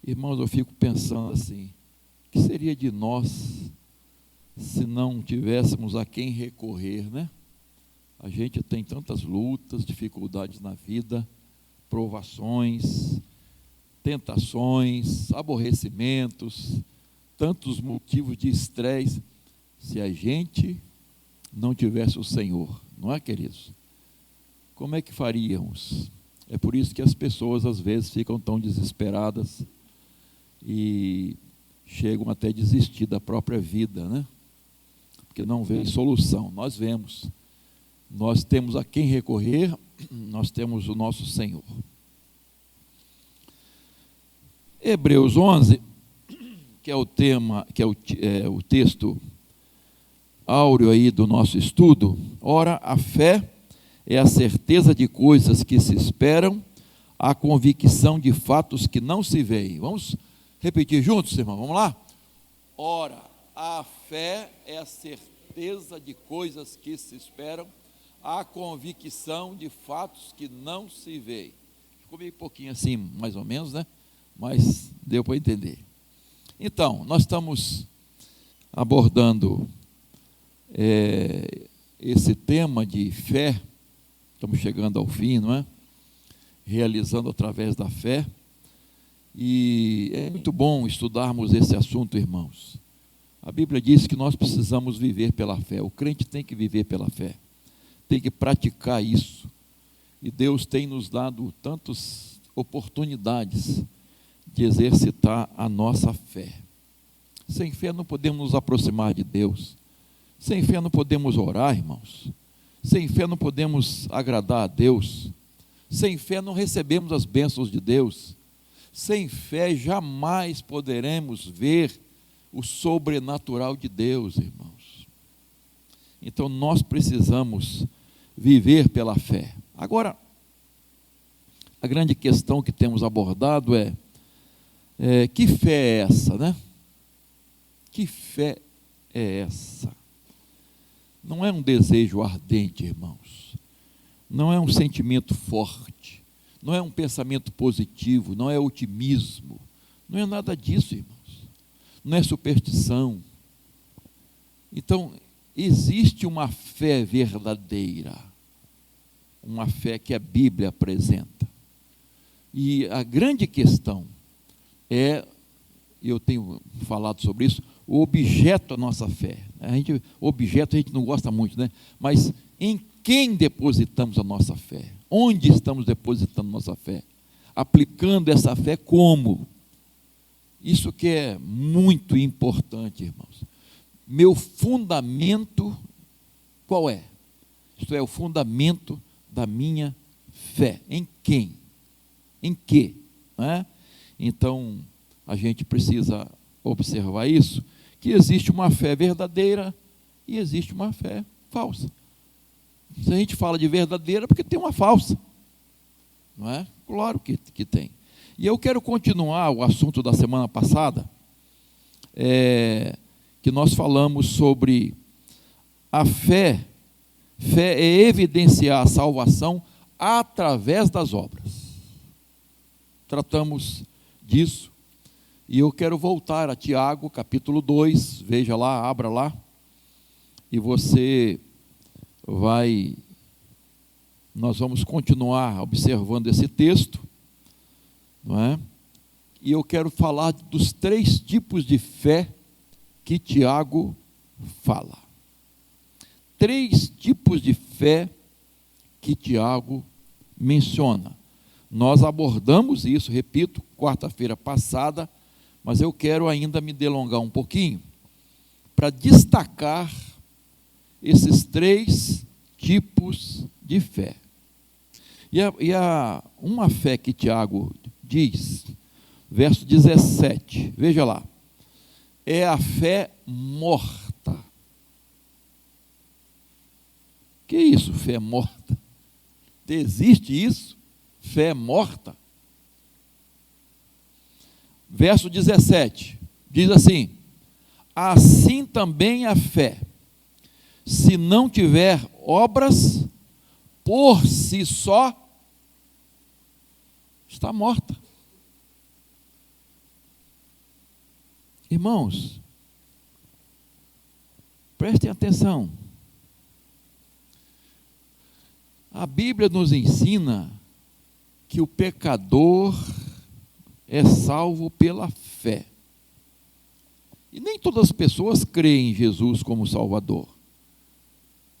Irmãos, eu fico pensando assim, o que seria de nós se não tivéssemos a quem recorrer, né? A gente tem tantas lutas, dificuldades na vida, provações, tentações, aborrecimentos, tantos motivos de estresse, se a gente não tivesse o Senhor, não é, queridos? Como é que faríamos? É por isso que as pessoas às vezes ficam tão desesperadas e chegam até a desistir da própria vida, né? Porque não vê solução. Nós vemos, nós temos a quem recorrer, nós temos o nosso Senhor. Hebreus 11, que é o tema, que é o texto áureo aí do nosso estudo. Ora, a fé é a certeza de coisas que se esperam, a convicção de fatos que não se veem. Vamos repetir juntos, irmão? Vamos lá? Ora, a fé é a certeza de coisas que se esperam, a convicção de fatos que não se veem. Ficou meio pouquinho assim, mais ou menos, né? Mas deu para entender. Então, nós estamos abordando esse tema de fé, estamos chegando ao fim, não é? Realizando através da fé, e é muito bom estudarmos esse assunto, irmãos. A Bíblia diz que nós precisamos viver pela fé, o crente tem que viver pela fé, tem que praticar isso, e Deus tem nos dado tantas oportunidades de exercitar a nossa fé. Sem fé não podemos nos aproximar de Deus, sem fé não podemos orar, irmãos, sem fé não podemos agradar a Deus, sem fé não recebemos as bênçãos de Deus, sem fé jamais poderemos ver o sobrenatural de Deus, irmãos. Então nós precisamos viver pela fé. Agora, a grande questão que temos abordado é que fé é essa, né? Que fé é essa? Não é um desejo ardente, irmãos. Não é um sentimento forte. Não é um pensamento positivo. Não é otimismo. Não é nada disso, irmãos. Não é superstição. Então, existe uma fé verdadeira. Uma fé que a Bíblia apresenta. E a grande questão eu tenho falado sobre isso, o objeto da nossa fé. Objeto a gente não gosta muito, né? Mas em quem depositamos a nossa fé? Onde estamos depositando a nossa fé? Aplicando essa fé como? Isso que é muito importante, irmãos. Meu fundamento, qual é? Isto é, o fundamento da minha fé. Em quem? Em que? Não é? Então, a gente precisa observar isso, que existe uma fé verdadeira e existe uma fé falsa. Se a gente fala de verdadeira, porque tem uma falsa, não é? Claro que tem. E eu quero continuar o assunto da semana passada, que nós falamos sobre a fé. Fé é evidenciar a salvação através das obras. Tratamos disso. E eu quero voltar a Tiago, capítulo 2, veja lá, abra lá, e nós vamos continuar observando esse texto, não é? E eu quero falar dos 3 tipos de fé que Tiago fala. 3 tipos de fé que Tiago menciona. Nós abordamos isso, repito, quarta-feira passada, mas eu quero ainda me delongar um pouquinho para destacar esses 3 tipos de fé. E uma fé que Tiago diz, verso 17, veja lá, é a fé morta. Que isso, fé morta? Existe isso? Fé morta? Verso 17, diz assim: assim também a fé, se não tiver obras, por si só, está morta. Irmãos, prestem atenção. A Bíblia nos ensina que o pecador é salvo pela fé. E nem todas as pessoas creem em Jesus como Salvador,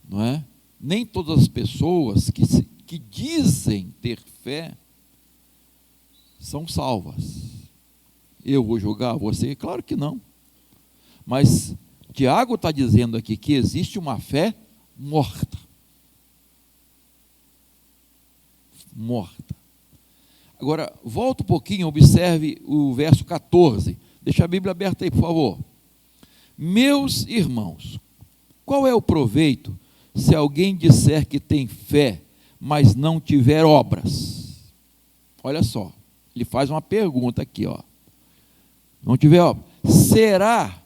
não é? Nem todas as pessoas que dizem ter fé são salvas. Eu vou julgar você? Claro que não. Mas Tiago está dizendo aqui que existe uma fé morta. Morta. Agora, volta um pouquinho, observe o verso 14. Deixa a Bíblia aberta aí, por favor. Meus irmãos, qual é o proveito se alguém disser que tem fé, mas não tiver obras? Olha só, ele faz uma pergunta aqui, ó. Não tiver obras. Será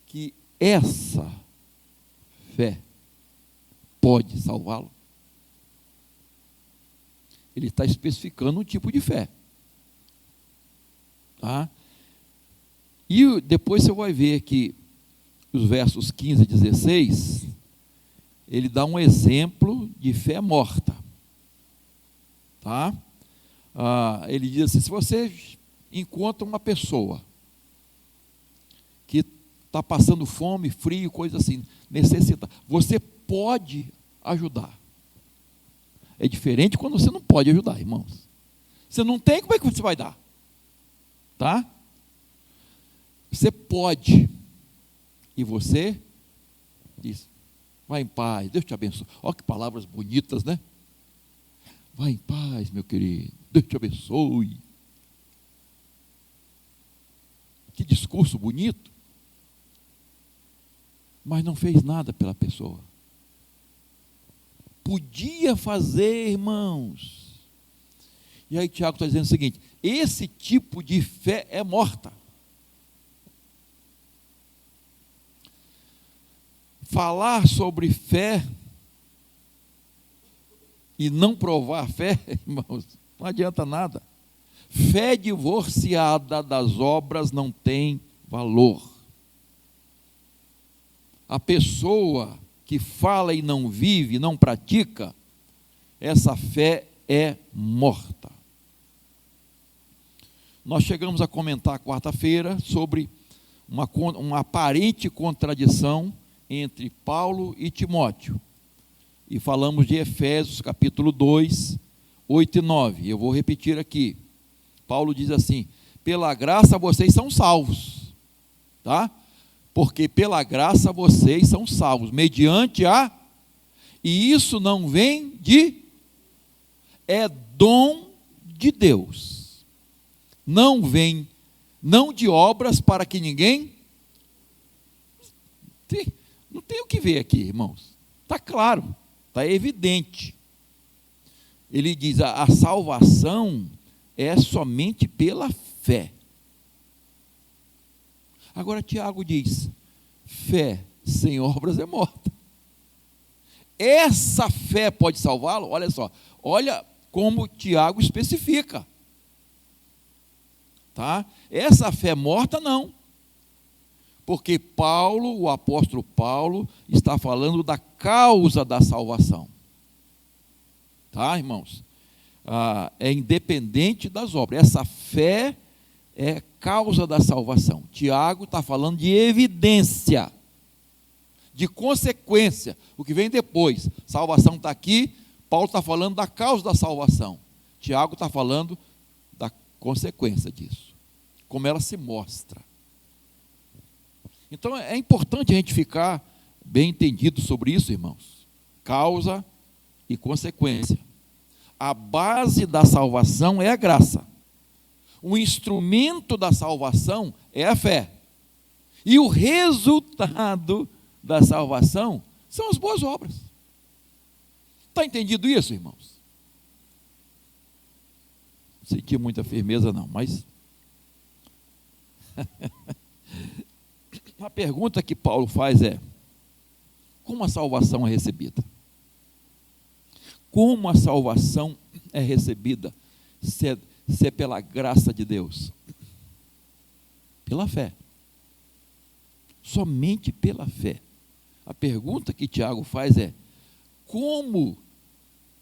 que essa fé pode salvá-lo? Ele está especificando um tipo de fé. Tá? E depois você vai ver que os versos 15 e 16, ele dá um exemplo de fé morta. Tá? Ele diz assim, se você encontra uma pessoa que está passando fome, frio, coisa assim, necessita, você pode ajudar. É diferente quando você não pode ajudar, irmãos. Você não tem, como é que você vai dar? Tá? Você pode. E você diz, vai em paz, Deus te abençoe. Olha que palavras bonitas, né? Vai em paz, meu querido, Deus te abençoe. Que discurso bonito. Mas não fez nada pela pessoa. Podia fazer, irmãos. E aí Tiago está dizendo o seguinte, esse tipo de fé é morta. Falar sobre fé e não provar fé, irmãos, não adianta nada. Fé divorciada das obras não tem valor. A pessoa que fala e não vive, não pratica, essa fé é morta. Nós chegamos a comentar quarta-feira sobre uma aparente contradição entre Paulo e Timóteo. E falamos de Efésios capítulo 2, 8 e 9. Eu vou repetir aqui. Paulo diz assim, pela graça vocês são salvos. Tá? Porque pela graça vocês são salvos, mediante a... E isso não vem de... É dom de Deus. Não vem, não de obras para que ninguém... Não tem o que ver aqui, irmãos. Está claro, está evidente. Ele diz, a salvação é somente pela fé. Agora Tiago diz, fé sem obras é morta. Essa fé pode salvá-lo? Olha só, olha como Tiago especifica. Tá? Essa fé morta não. Porque Paulo, o apóstolo Paulo, está falando da causa da salvação. Tá, irmãos? É independente das obras. Essa fé é causa da salvação. Tiago está falando de evidência, de consequência, o que vem depois. Salvação está aqui, Paulo está falando da causa da salvação. Tiago está falando da consequência disso, como ela se mostra. Então é importante a gente ficar bem entendido sobre isso, irmãos. Causa e consequência. A base da salvação é a graça. O instrumento da salvação é a fé. E o resultado da salvação são as boas obras. Está entendido isso, irmãos? Não senti muita firmeza não, mas... A pergunta que Paulo faz é, como a salvação é recebida? Como a salvação é recebida se é pela graça de Deus? Pela fé. Somente pela fé. A pergunta que Tiago faz é: como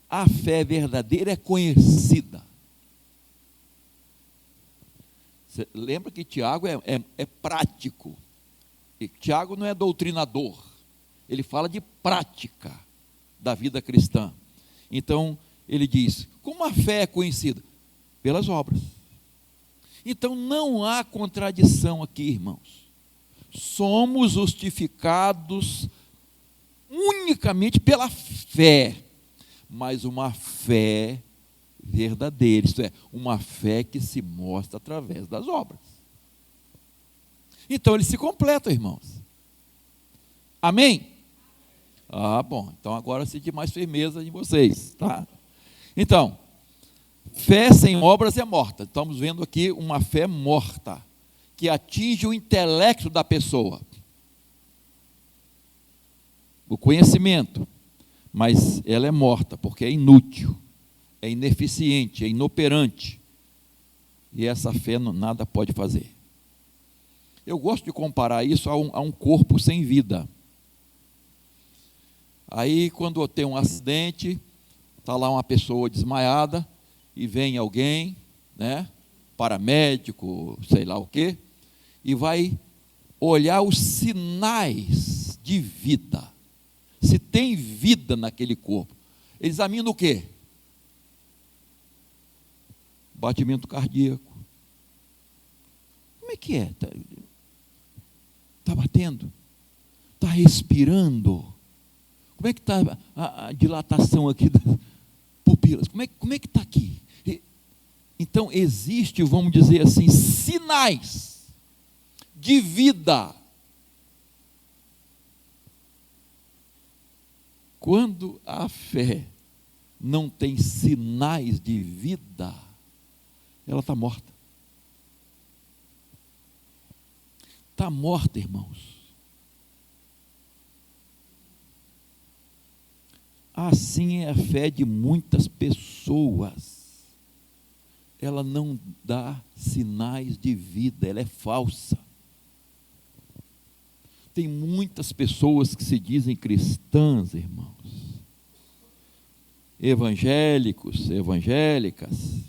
a fé verdadeira é conhecida? Você lembra que Tiago é prático. E Tiago não é doutrinador. Ele fala de prática da vida cristã. Então, ele diz: como a fé é conhecida? Pelas obras. Então, não há contradição aqui, irmãos. Somos justificados unicamente pela fé, mas uma fé verdadeira, isto é, uma fé que se mostra através das obras. Então, eles se completam, irmãos. Amém? Ah, bom, então agora eu senti mais firmeza em vocês, tá? Então, fé sem obras é morta. Estamos vendo aqui uma fé morta, que atinge o intelecto da pessoa, o conhecimento, mas ela é morta, porque é inútil, é ineficiente, é inoperante, e essa fé nada pode fazer. Eu gosto de comparar isso a um corpo sem vida. Aí, quando tem um acidente, está lá uma pessoa desmaiada, e vem alguém, né, paramédico, sei lá o quê, e vai olhar os sinais de vida, se tem vida naquele corpo. Ele examina o quê? Batimento cardíaco. Como é que é? Está batendo? Está respirando? Como é que está a dilatação aqui das pupilas? Como é que está aqui? Então, existe, vamos dizer assim, sinais de vida. Quando a fé não tem sinais de vida, ela está morta. Está morta, irmãos. Assim é a fé de muitas pessoas. Ela não dá sinais de vida, ela é falsa. Tem muitas pessoas que se dizem cristãs, irmãos, evangélicos, evangélicas,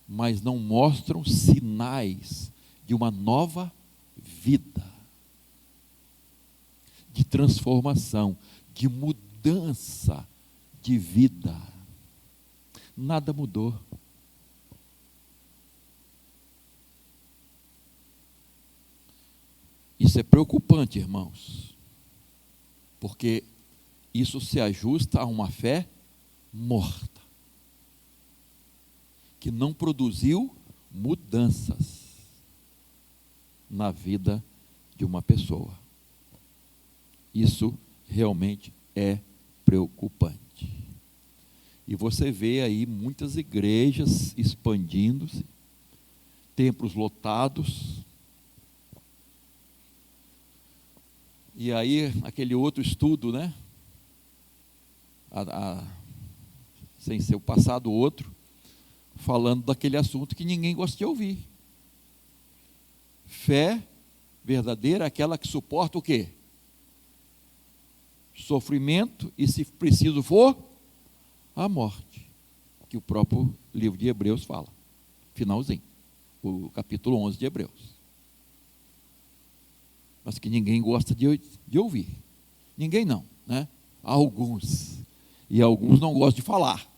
mas não mostram sinais de uma nova vida, de transformação, de mudança de vida. Nada mudou. Isso é preocupante, irmãos, porque isso se ajusta a uma fé morta, que não produziu mudanças na vida de uma pessoa. Isso realmente é preocupante. E você vê aí muitas igrejas expandindo-se, templos lotados. E aí, aquele outro estudo, né? Sem ser o passado outro, falando daquele assunto que ninguém gosta de ouvir. Fé verdadeira é aquela que suporta o quê? Sofrimento e, se preciso for, a morte. Que o próprio livro de Hebreus fala. Finalzinho. O capítulo 11 de Hebreus. Mas que ninguém gosta de ouvir. Ninguém não, né? Alguns. E alguns não gostam de falar.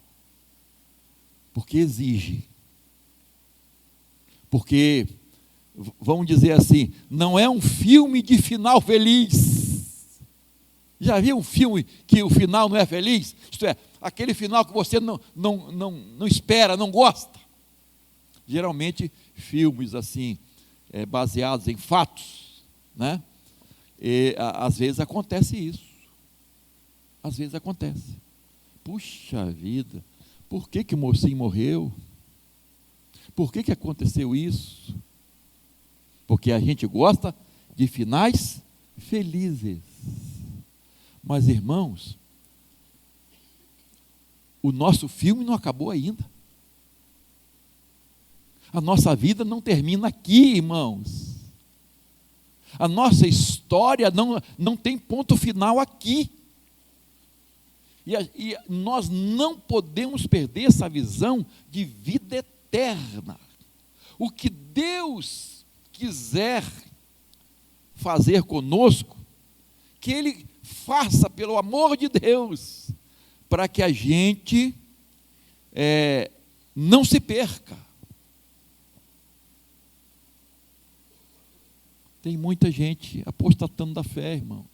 Porque exige. Porque, vamos dizer assim, não é um filme de final feliz. Já viu um filme que o final não é feliz? Isto é, aquele final que você não espera, não gosta. Geralmente, filmes assim, baseados em fatos, né? E às vezes acontece isso. Às vezes acontece. Puxa vida, por que o mocinho morreu? Por que aconteceu isso? Porque a gente gosta de finais felizes. Mas, irmãos, o nosso filme não acabou ainda. A nossa vida não termina aqui, irmãos. A nossa história não tem ponto final aqui. E nós não podemos perder essa visão de vida eterna. O que Deus quiser fazer conosco, que Ele faça pelo amor de Deus, para que a gente não se perca. Tem muita gente apostatando da fé, irmãos.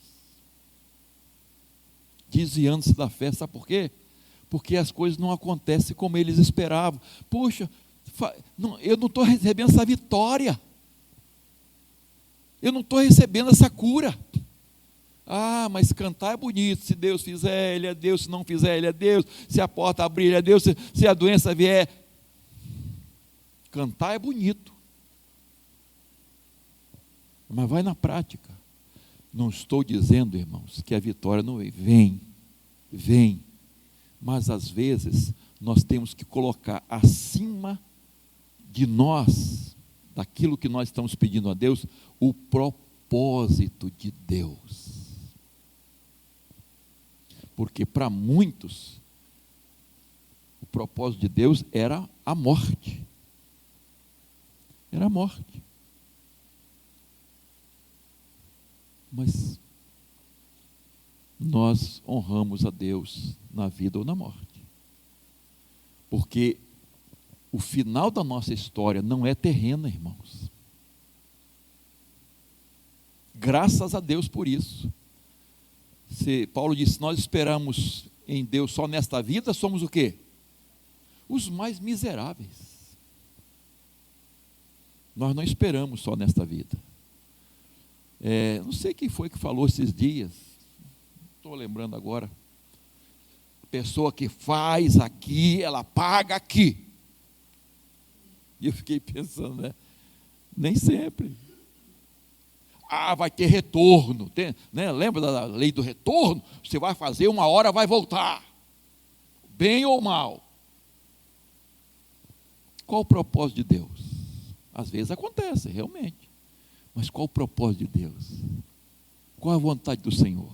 Desviando-se da fé, sabe por quê? Porque as coisas não acontecem como eles esperavam. Poxa, eu não estou recebendo essa vitória. Eu não estou recebendo essa cura. Ah, mas cantar é bonito. Se Deus fizer, Ele é Deus. Se não fizer, Ele é Deus. Se a porta abrir, Ele é Deus. Se a doença vier. Cantar é bonito. Mas vai na prática. Não estou dizendo, irmãos, que a vitória não vem. Vem. Mas às vezes nós temos que colocar acima de nós, daquilo que nós estamos pedindo a Deus, o propósito de Deus. Porque para muitos, o propósito de Deus era a morte. Era a morte. Mas nós honramos a Deus na vida ou na morte. Porque o final da nossa história não é terrena, irmãos. Graças a Deus por isso. Paulo disse, nós esperamos em Deus só nesta vida, somos o quê? Os mais miseráveis. Nós não esperamos só nesta vida. Não sei quem foi que falou esses dias, estou lembrando agora. A pessoa que faz aqui, ela paga aqui. E eu fiquei pensando, nem sempre. Vai ter retorno. Lembra da lei do retorno? Você vai fazer, uma hora vai voltar. Bem ou mal. Qual o propósito de Deus? Às vezes acontece, realmente. Mas qual o propósito de Deus? Qual a vontade do Senhor?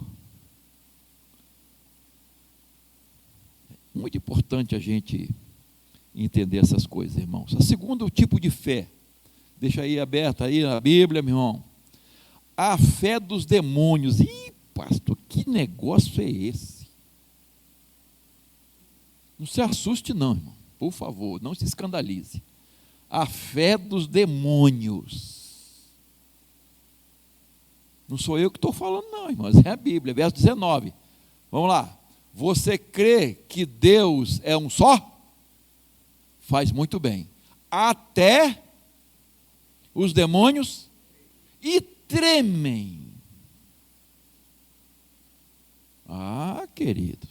Muito importante a gente entender essas coisas, irmãos. O segundo tipo de fé, deixa aí aberta aí a Bíblia, meu irmão. A fé dos demônios. Ih, pastor, que negócio é esse? Não se assuste não, irmão. Por favor, não se escandalize. A fé dos demônios. Não sou eu que estou falando não, irmãos, é a Bíblia, verso 19. Vamos lá. Você crê que Deus é um só? Faz muito bem. Até os demônios e tremem. Queridos.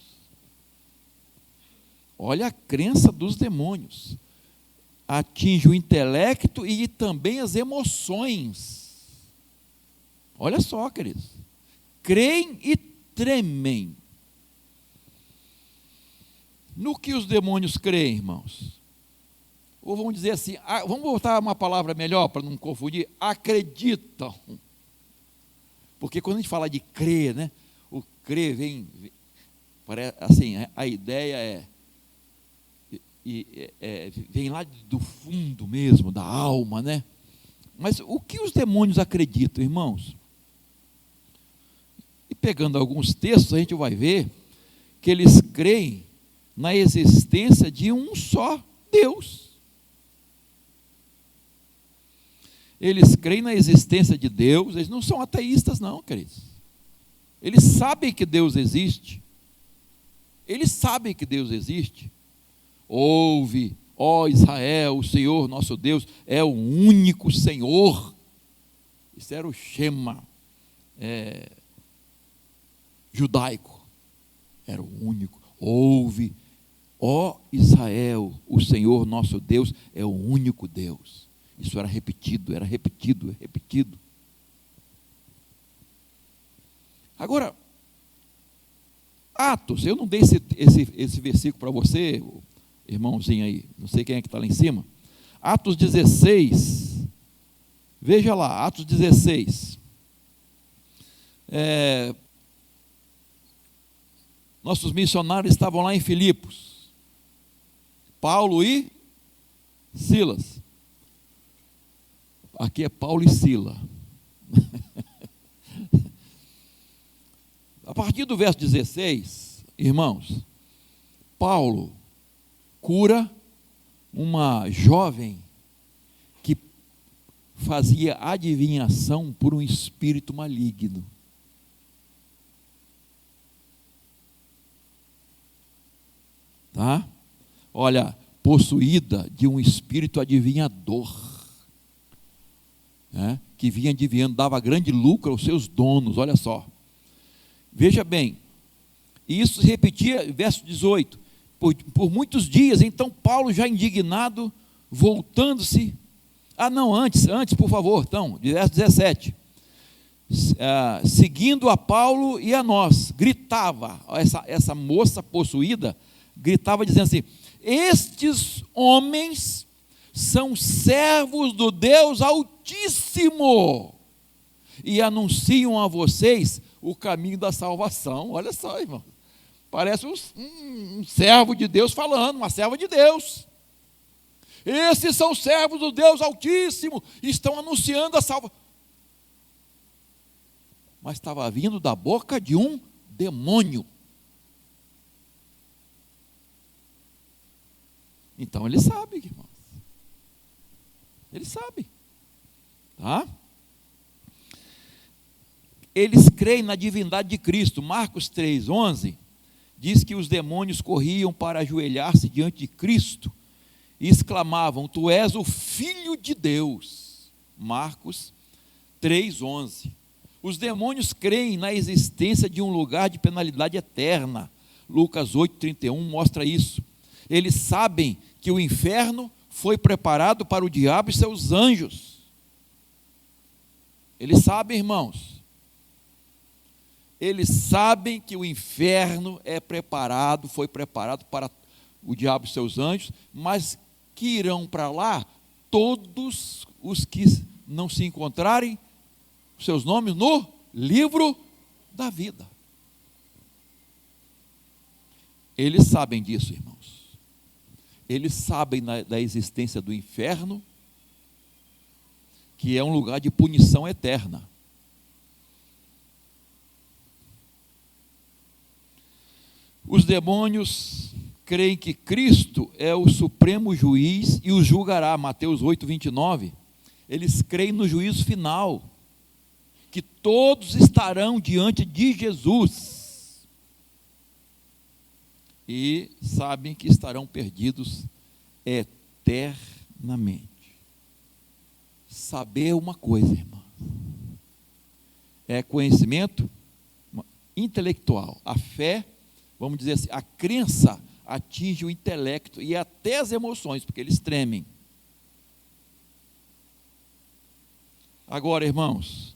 Olha a crença dos demônios. Atinge o intelecto e também as emoções. Olha só, queridos. Creem e tremem. No que os demônios creem, irmãos? Ou vamos dizer assim, vamos botar uma palavra melhor para não confundir, acreditam. Porque quando a gente fala de crer, o crer parece assim, a ideia vem lá do fundo mesmo, da alma, Mas o que os demônios acreditam, irmãos? E pegando alguns textos, a gente vai ver que eles creem na existência de um só Deus. Eles creem na existência de Deus, eles não são ateístas não, queridos. Eles sabem que Deus existe. Eles sabem que Deus existe. Ouve, ó Israel, o Senhor nosso Deus é o único Senhor. Isso era o Shema judaico. Era o único. Ouve, ó Israel, o Senhor nosso Deus é o único Deus. Isso era repetido. Agora, Atos, eu não dei esse versículo para você, irmãozinho aí, não sei quem é que está lá em cima. Atos 16, veja lá, Atos 16. Nossos missionários estavam lá em Filipos, Paulo e Silas. Aqui é Paulo e Sila. A partir do verso 16, irmãos, Paulo cura uma jovem que fazia adivinhação por um espírito maligno. Tá? Olha, possuída de um espírito adivinhador, né? Que vinha adivinhando, dava grande lucro aos seus donos. Olha só, veja bem, isso se repetia, verso 18, por muitos dias. Então Paulo, já indignado, voltando-se, antes, por favor, então, verso 17, seguindo a Paulo e a nós, gritava, essa moça possuída, gritava dizendo assim: estes homens são servos do Deus Altíssimo e anunciam a vocês o caminho da salvação. Olha só, irmão, parece um servo de Deus falando, uma serva de Deus. Esses são servos do Deus Altíssimo, estão anunciando a salvação. Mas estava vindo da boca de um demônio. Então ele sabe, irmãos. Ele sabe. Tá? Eles creem na divindade de Cristo. Marcos 3,11 diz que os demônios corriam para ajoelhar-se diante de Cristo e exclamavam: tu és o Filho de Deus. Marcos 3,11. Os demônios creem na existência de um lugar de penalidade eterna. Lucas 8,31 mostra isso. Eles sabem que o inferno foi preparado para o diabo e seus anjos. Eles sabem, irmãos. Eles sabem que o inferno foi preparado para o diabo e seus anjos, mas que irão para lá todos os que não se encontrarem seus nomes no livro da vida. Eles sabem disso, irmãos. Eles sabem da existência do inferno, que é um lugar de punição eterna. Os demônios creem que Cristo é o supremo juiz e os julgará. Mateus 8,29. Eles creem no juízo final, que todos estarão diante de Jesus e sabem que estarão perdidos eternamente. Saber uma coisa, irmão, é conhecimento intelectual. A fé, vamos dizer assim, a crença atinge o intelecto e até as emoções, porque eles tremem. Agora, irmãos,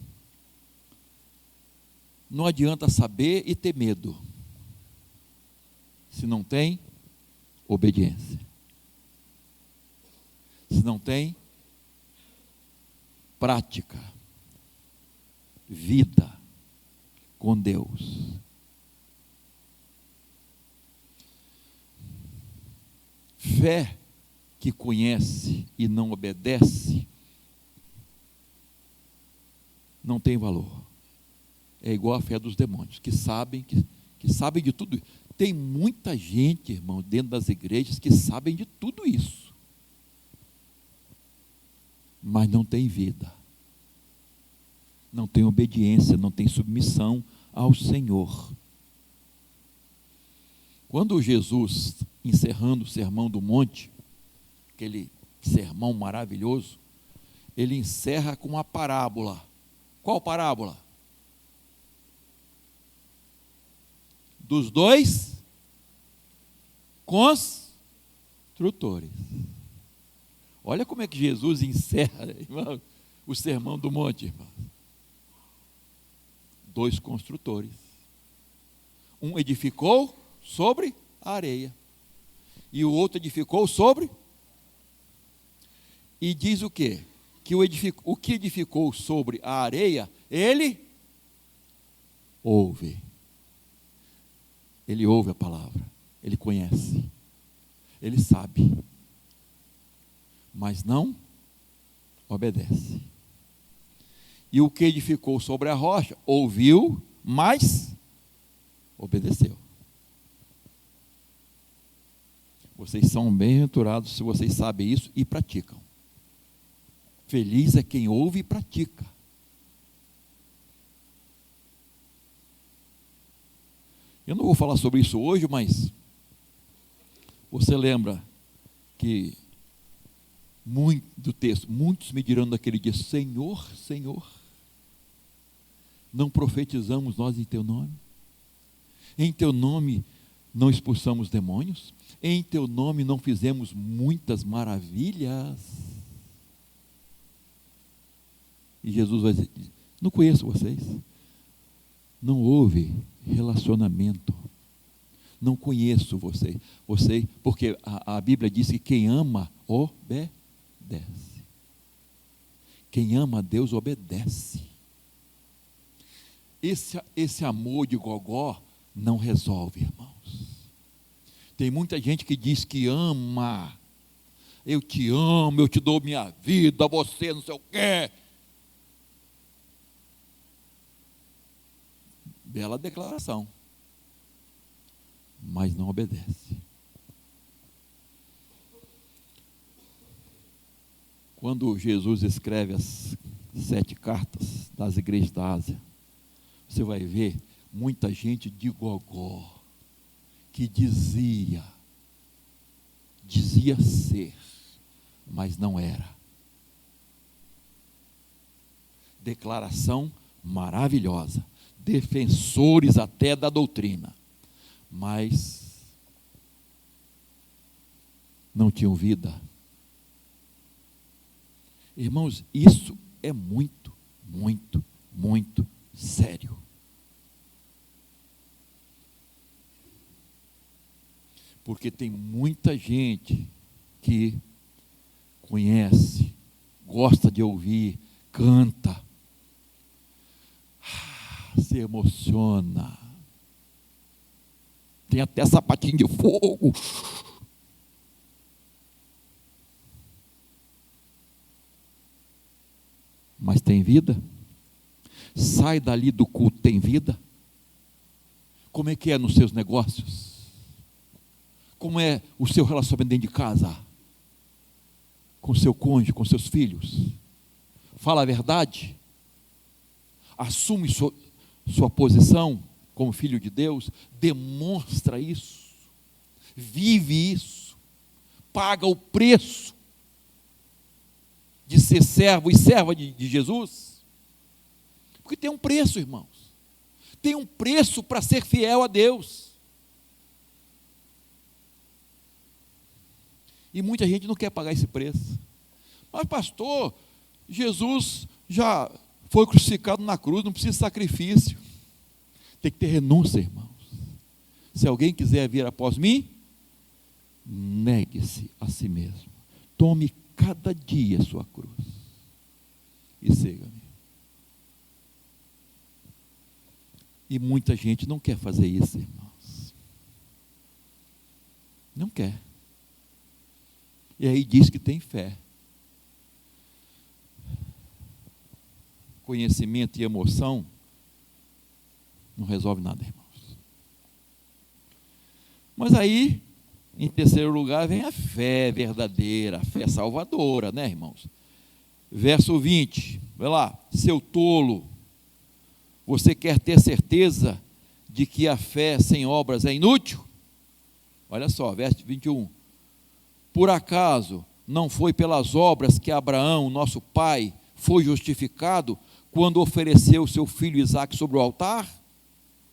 não adianta saber e ter medo se não tem obediência, se não tem prática, vida com Deus. Fé que conhece e não obedece não tem valor. É igual a fé dos demônios, que sabem de tudo. Tem muita gente, irmão, dentro das igrejas que sabem de tudo isso, mas não tem vida, não tem obediência, não tem submissão ao Senhor. Quando Jesus, encerrando o Sermão do Monte, aquele sermão maravilhoso, ele encerra com uma parábola. Qual parábola? Dos dois construtores. Olha como é que Jesus encerra, irmão, o Sermão do Monte, irmão. Dois construtores. Um edificou sobre a areia e o outro edificou sobre. E diz o quê? Que o que edificou sobre a areia, ele ouve. Ele ouve a palavra, ele conhece, ele sabe, mas não obedece. E o que edificou sobre a rocha, ouviu, mas obedeceu. Vocês são bem-aventurados se vocês sabem isso e praticam. Feliz é quem ouve e pratica. Eu não vou falar sobre isso hoje, mas você lembra que do texto, muitos me dirão naquele dia: Senhor, Senhor, não profetizamos nós em teu nome? Em teu nome não expulsamos demônios? Em teu nome não fizemos muitas maravilhas? E Jesus vai dizer: não conheço vocês, não houve relacionamento, não conheço vocês, porque a Bíblia diz que quem ama, obedece. Quem ama a Deus, obedece. Esse amor de gogó não resolve, irmãos. Tem muita gente que diz que ama, eu te amo, eu te dou minha vida, você não sei o quê. Bela declaração, mas não obedece. Quando Jesus escreve as 7 cartas das igrejas da Ásia, você vai ver muita gente de gogó, que dizia ser, mas não era. Declaração maravilhosa, defensores até da doutrina, mas não tinham vida. Irmãos, isso é muito, muito, muito sério. Porque tem muita gente que conhece, gosta de ouvir, canta, se emociona, tem até sapatinho de fogo, mas tem vida? Sai dali do culto, tem vida? Como é que é nos seus negócios? Como é o seu relacionamento dentro de casa? Com seu cônjuge, com seus filhos? Fala a verdade? Assume sua posição como filho de Deus? Demonstra isso? Vive isso? Paga o preço de ser servo e serva de Jesus? Porque tem um preço, irmãos. Tem um preço para ser fiel a Deus. E muita gente não quer pagar esse preço. Mas pastor, Jesus já foi crucificado na cruz, não precisa de sacrifício. Tem que ter renúncia, irmãos. Se alguém quiser vir após mim, negue-se a si mesmo. Tome cada dia a sua cruz e siga-me. E muita gente não quer fazer isso, irmãos. Não quer. E aí diz que tem fé. Conhecimento e emoção não resolve nada, irmãos. Mas aí, em terceiro lugar, vem a fé verdadeira, a fé salvadora, né, irmãos? Verso 20, vai lá: seu tolo, você quer ter certeza de que a fé sem obras é inútil? Olha só, verso 21. Por acaso não foi pelas obras que Abraão, nosso pai, foi justificado quando ofereceu seu filho Isaque sobre o altar?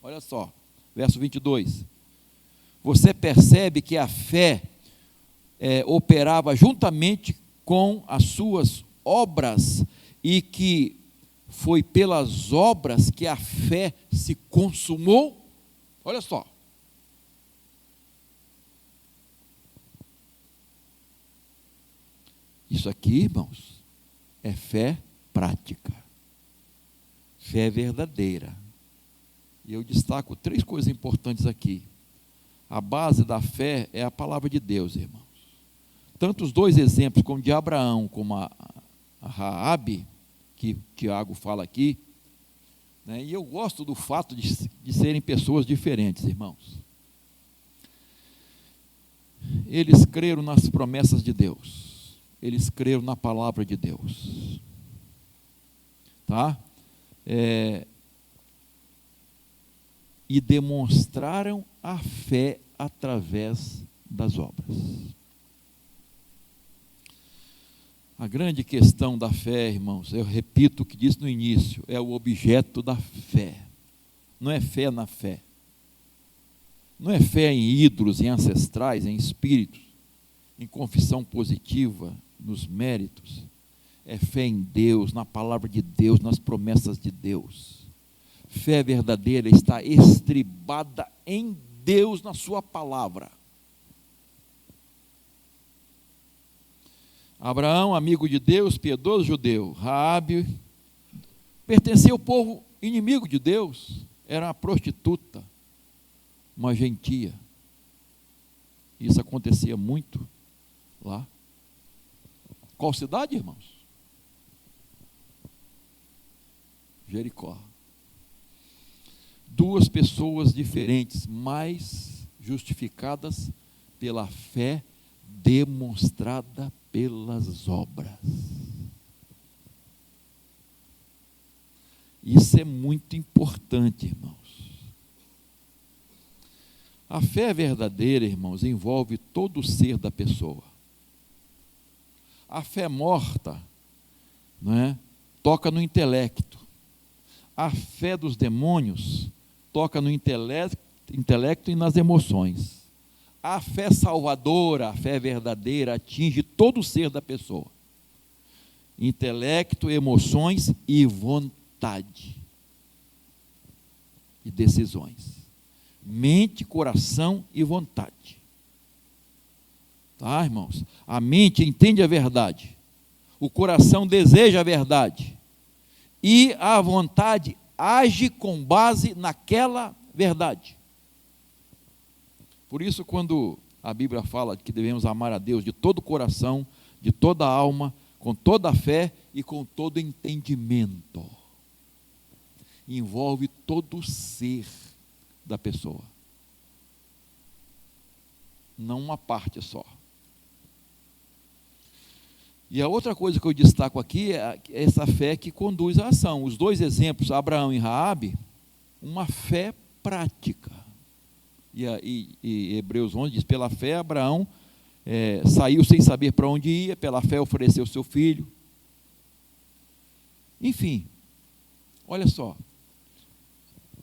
Olha só, verso 22. Você percebe que a fé operava juntamente com as suas obras e que foi pelas obras que a fé se consumou? Olha só. Isso aqui, irmãos, é fé prática, fé verdadeira. E eu destaco 3 coisas importantes aqui. A base da fé é a palavra de Deus, irmãos. Tanto os 2 exemplos, como de Abraão, como a Raabe, que Tiago fala aqui, né? E eu gosto do fato de serem pessoas diferentes, irmãos. Eles creram nas promessas de Deus, eles creram na palavra de Deus, tá? E demonstraram a fé através das obras. A grande questão da fé, irmãos, eu repito o que disse no início, é o objeto da fé. Não é fé na fé. Não é fé em ídolos, em ancestrais, em espíritos, em confissão positiva, nos méritos. É fé em Deus, na palavra de Deus, nas promessas de Deus. Fé verdadeira está estribada em Deus, na sua palavra. Abraão, amigo de Deus, piedoso judeu. Raabe pertencia ao povo inimigo de Deus, era uma prostituta, uma gentia. Isso acontecia muito lá. Qual cidade, irmãos? Jericó. 2 pessoas diferentes, mas justificadas pela fé demonstrada pelas obras. Isso é muito importante, irmãos. A fé verdadeira, irmãos, envolve todo o ser da pessoa. A fé morta, não é? Toca no intelecto. A fé dos demônios toca no intelecto e nas emoções. A fé salvadora, a fé verdadeira, atinge todo o ser da pessoa. Intelecto, emoções e vontade. E decisões. Mente, coração e vontade. Tá, irmãos? A mente entende a verdade. O coração deseja a verdade. E a vontade age com base naquela verdade. Por isso, quando a Bíblia fala que devemos amar a Deus de todo o coração, de toda a alma, com toda a fé e com todo o entendimento, envolve todo o ser da pessoa, não uma parte só. E a outra coisa que eu destaco aqui é essa fé que conduz à ação. Os 2 exemplos, Abraão e Raabe, uma fé prática. E Hebreus 11 diz, pela fé Abraão saiu sem saber para onde ia, pela fé ofereceu seu filho. Enfim, olha só,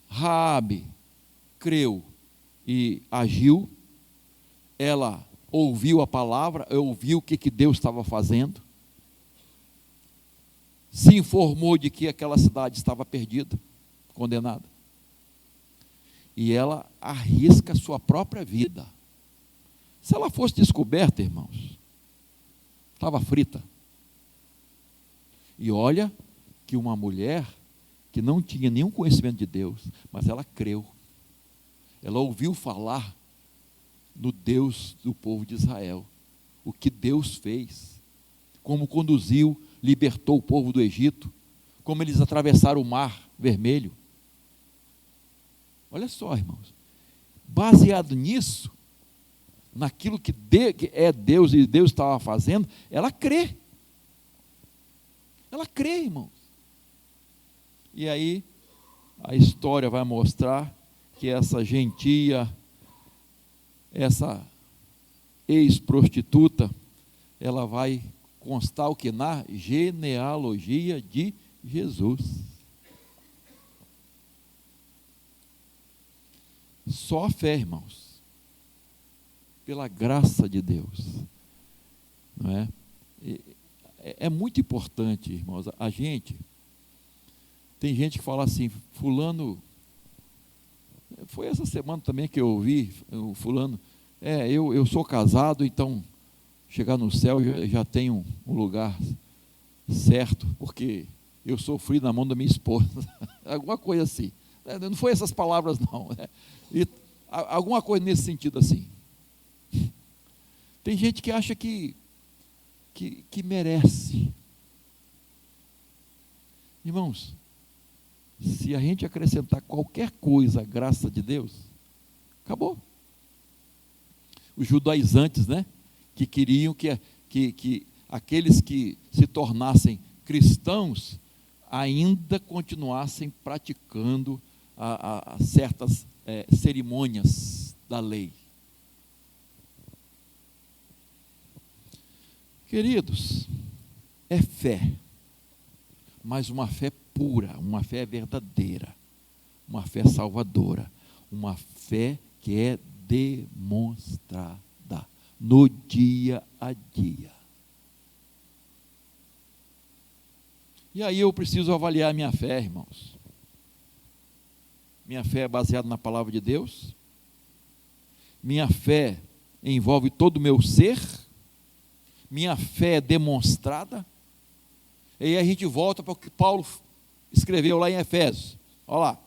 Raabe creu e agiu, ela ouviu a palavra, ouviu o que Deus estava fazendo, se informou de que aquela cidade estava perdida, condenada, e ela arrisca a sua própria vida. Se ela fosse descoberta, irmãos, estava frita. E olha que uma mulher que não tinha nenhum conhecimento de Deus, mas ela creu, ela ouviu falar no Deus do povo de Israel, o que Deus fez, como conduziu, libertou o povo do Egito, como eles atravessaram o mar vermelho. Olha só, irmãos, baseado nisso, naquilo que é Deus e Deus estava fazendo, ela crê, irmãos. E aí, a história vai mostrar que essa gentia, essa ex-prostituta, ela vai constar o que? Na genealogia de Jesus. Só a fé, irmãos, pela graça de Deus, não é? É muito importante, irmãos, tem gente que fala assim, fulano, foi essa semana também que eu ouvi, o fulano, eu sou casado, então chegar no céu já tenho um lugar certo, porque eu sofri na mão da minha esposa, alguma coisa assim. Não foi essas palavras não, né? E alguma coisa nesse sentido assim. Tem gente que acha que merece. Irmãos, se a gente acrescentar qualquer coisa à graça de Deus, acabou. Os judaizantes, né, que queriam que aqueles que se tornassem cristãos ainda continuassem praticando certas cerimônias da lei. Queridos, é fé, mas uma fé pura, uma fé verdadeira, uma fé salvadora, uma fé que é demonstrada no dia a dia. E aí eu preciso avaliar minha fé, irmãos. Minha fé é baseada na palavra de Deus. Minha fé envolve todo o meu ser. Minha fé é demonstrada. E aí a gente volta para o que Paulo escreveu lá em Efésios. Olha lá,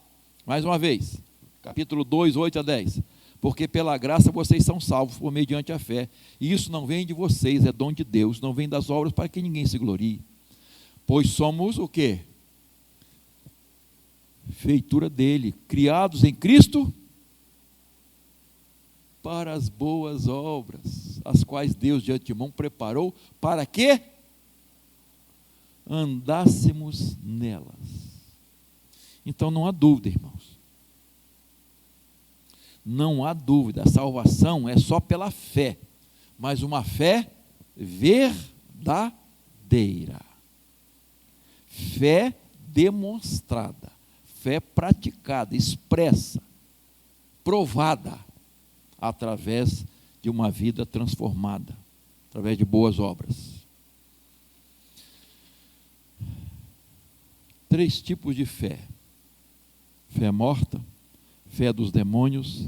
mais uma vez, capítulo 2, 8 a 10. Porque pela graça vocês são salvos por mediante a fé. E isso não vem de vocês, é dom de Deus, não vem das obras para que ninguém se glorie. Pois somos o quê? Feitura dele, criados em Cristo para as boas obras, as quais Deus de antemão preparou para que andássemos nelas. Então não há dúvida, irmãos. Não há dúvida, a salvação é só pela fé, mas uma fé verdadeira. Fé demonstrada, fé praticada, expressa, provada, através de uma vida transformada, através de boas obras. 3 tipos de fé: fé morta, fé dos demônios,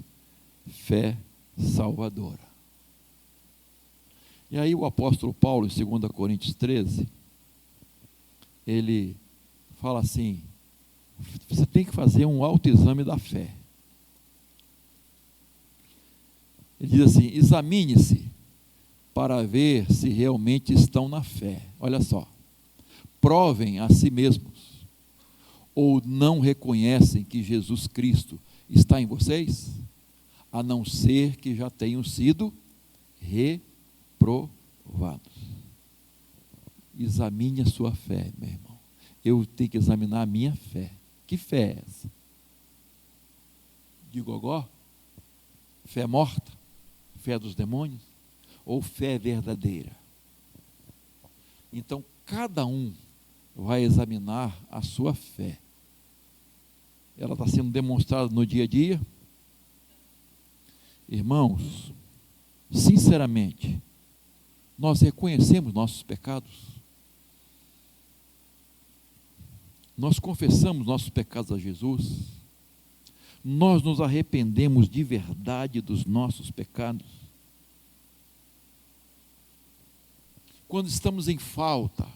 fé salvadora. E aí o apóstolo Paulo, em 2 Coríntios 13, ele fala assim: você tem que fazer um autoexame da fé. Ele diz assim: examine-se para ver se realmente estão na fé. Olha só, provem a si mesmos, ou não reconhecem que Jesus Cristo está em vocês, a não ser que já tenham sido reprovados. Examine a sua fé, meu irmão. Eu tenho que examinar a minha fé. Que fé é essa? De gogó? Fé morta? Fé dos demônios? Ou fé verdadeira? Então, cada um vai examinar a sua fé. Ela está sendo demonstrada no dia a dia? Irmãos, sinceramente, nós reconhecemos nossos pecados? Nós confessamos nossos pecados a Jesus? Nós nos arrependemos de verdade dos nossos pecados? Quando estamos em falta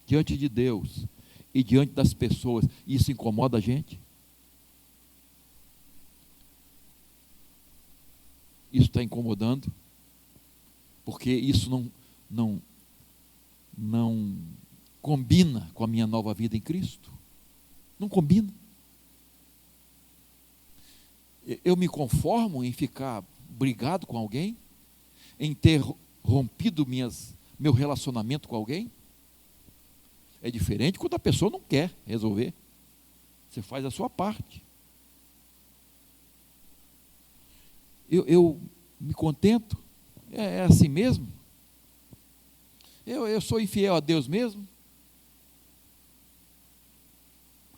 diante de Deus e diante das pessoas, isso incomoda a gente? Isso está incomodando? Porque isso não combina com a minha nova vida em Cristo? Não combina. Eu me conformo em ficar brigado com alguém? Em ter rompido meu relacionamento com alguém? É diferente quando a pessoa não quer resolver. Você faz a sua parte. Eu me contento? É assim mesmo? Eu sou infiel a Deus mesmo?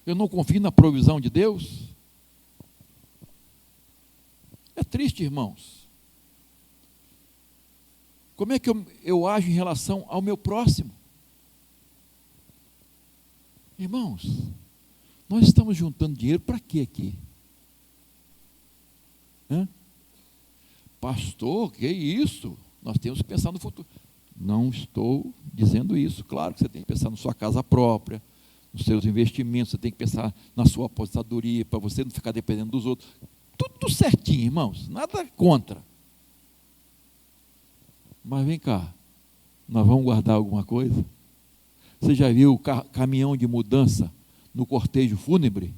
Eu não confio na provisão de Deus? É triste, irmãos. Como é que eu ajo em relação ao meu próximo? Irmãos, nós estamos juntando dinheiro para quê aqui? Pastor, que isso? Nós temos que pensar no futuro. Não estou dizendo isso. Claro que você tem que pensar na sua casa própria, nos seus investimentos, você tem que pensar na sua aposentadoria, para você não ficar dependendo dos outros. Tudo certinho, irmãos, nada contra. Mas vem cá, nós vamos guardar alguma coisa? Você já viu o caminhão de mudança no cortejo fúnebre?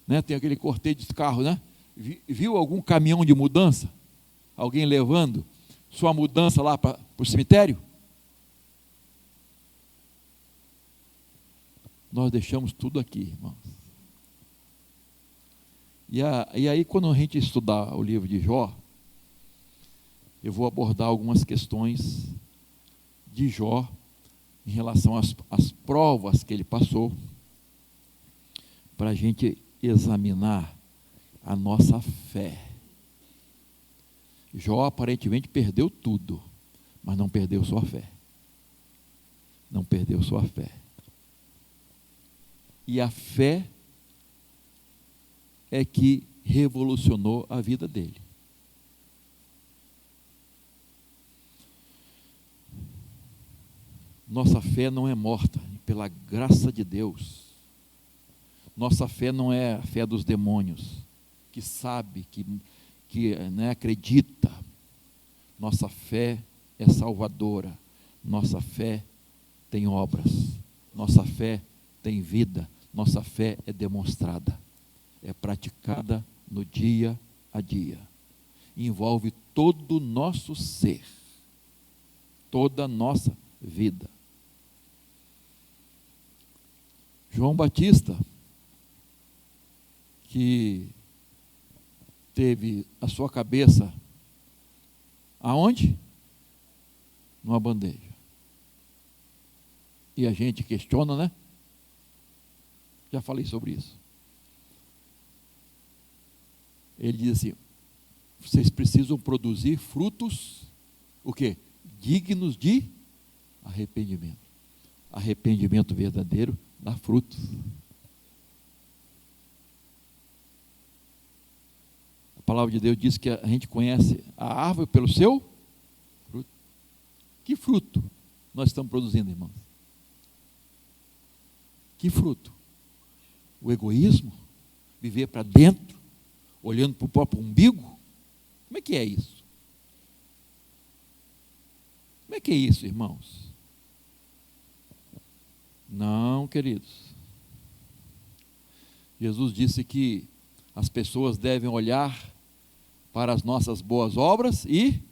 Né? Tem aquele cortejo de carro, né? Viu algum caminhão de mudança? Alguém levando sua mudança lá para o cemitério? Nós deixamos tudo aqui, irmãos. E aí, quando a gente estudar o livro de Jó, eu vou abordar algumas questões de Jó em relação às provas que ele passou, para a gente examinar a nossa fé. Jó aparentemente perdeu tudo, mas não perdeu sua fé. Não perdeu sua fé. E a fé é que revolucionou a vida dele. Nossa fé não é morta, pela graça de Deus. Nossa fé não é a fé dos demônios, que sabe, que né, acredita. Nossa fé é salvadora. Nossa fé tem obras. Nossa fé tem vida. Nossa fé é demonstrada. É praticada no dia a dia. Envolve todo o nosso ser. Toda a nossa vida. João Batista, que teve a sua cabeça aonde? Numa bandeja. E a gente questiona, né? Já falei sobre isso. Ele diz assim: vocês precisam produzir frutos, o quê? Dignos de arrependimento. Arrependimento verdadeiro dá frutos. A palavra de Deus diz que a gente conhece a árvore pelo seu fruto. Que fruto nós estamos produzindo, irmãos? Que fruto? O egoísmo? Viver para dentro? Olhando para o próprio umbigo? Como é que é isso? Como é que é isso, irmãos? Não, queridos. Jesus disse que as pessoas devem olhar para as nossas boas obras e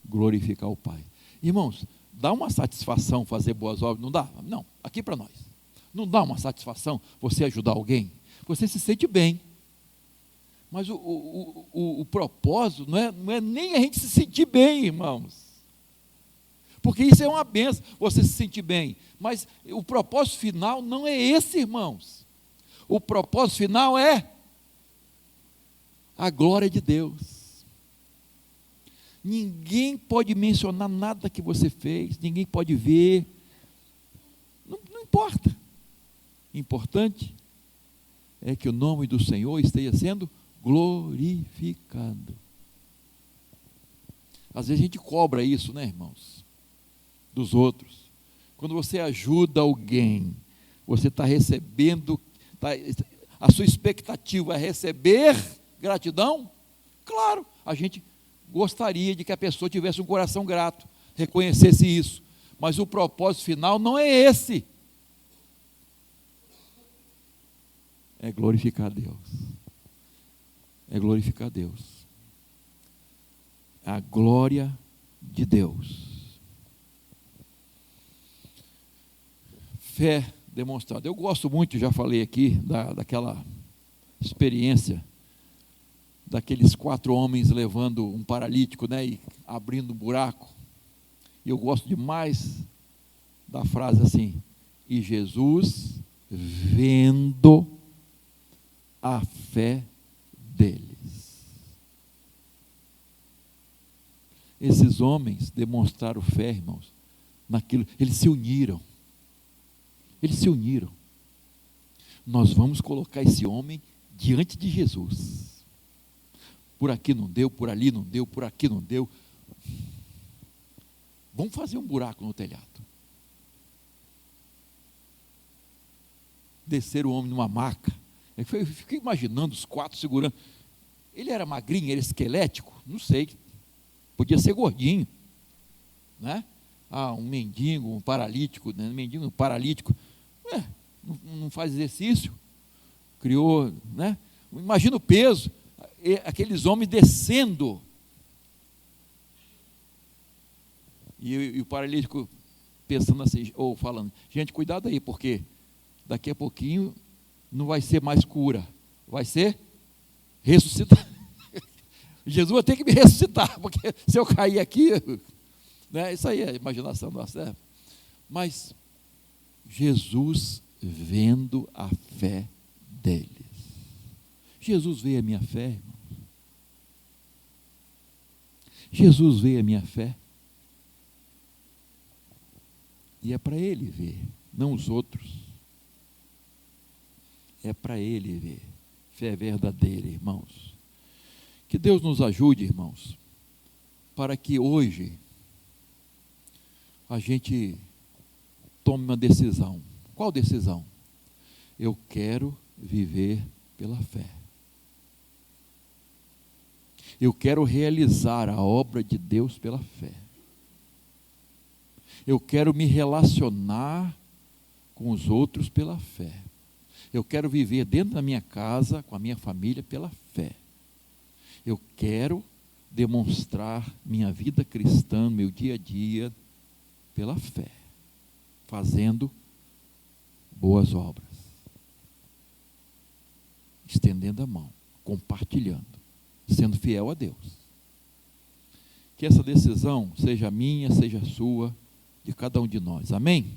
glorificar o Pai. Irmãos, dá uma satisfação fazer boas obras? Não dá? Não, aqui para nós. Não dá uma satisfação você ajudar alguém? Você se sente bem. Mas o propósito não é nem a gente se sentir bem, irmãos. Porque isso é uma bênção, você se sentir bem. Mas o propósito final não é esse, irmãos. O propósito final é a glória de Deus. Ninguém pode mencionar nada que você fez, ninguém pode ver. Não importa. Importante é que o nome do Senhor esteja sendo glorificado. Às vezes a gente cobra isso, né, irmãos? Dos outros. Quando você ajuda alguém, você está recebendo, a sua expectativa é receber gratidão? Claro, a gente gostaria de que a pessoa tivesse um coração grato, reconhecesse isso, mas o propósito final não é esse. É glorificar a Deus. É glorificar a Deus. A glória de Deus. Fé demonstrada. Eu gosto muito, já falei aqui, daquela experiência daqueles 4 homens levando um paralítico, né, e abrindo um buraco. E eu gosto demais da frase assim: e Jesus, vendo a fé deles. Esses homens demonstraram fé, irmãos, naquilo, eles se uniram. Eles se uniram. Nós vamos colocar esse homem diante de Jesus. Por aqui não deu, por ali não deu, por aqui não deu. Vamos fazer um buraco no telhado. Descer o homem numa maca. Eu fiquei imaginando os 4 segurando. Ele era magrinho, era esquelético? Não sei. Podia ser gordinho, né? Um mendigo, um paralítico, né? Mendigo, um paralítico. Não faz exercício. Criou, né? Imagina o peso. Aqueles homens descendo. E o paralítico pensando assim, ou falando, gente, cuidado aí, porque daqui a pouquinho não vai ser mais cura, vai ser ressuscitar. Jesus vai ter que me ressuscitar, porque se eu cair aqui, né, isso aí é a imaginação nossa, né? Mas Jesus vendo a fé deles. Jesus vê a minha fé, irmãos. Jesus vê a minha fé. E é para Ele ver, não os outros. É para Ele ver. Fé verdadeira, irmãos. Que Deus nos ajude, irmãos, para que hoje a gente tome uma decisão. Qual decisão? Eu quero viver pela fé. Eu quero realizar a obra de Deus pela fé. Eu quero me relacionar com os outros pela fé. Eu quero viver dentro da minha casa, com a minha família, pela fé. Eu quero demonstrar minha vida cristã, meu dia a dia, pela fé, fazendo boas obras, estendendo a mão, compartilhando, sendo fiel a Deus. Que essa decisão seja minha, seja sua, de cada um de nós. Amém?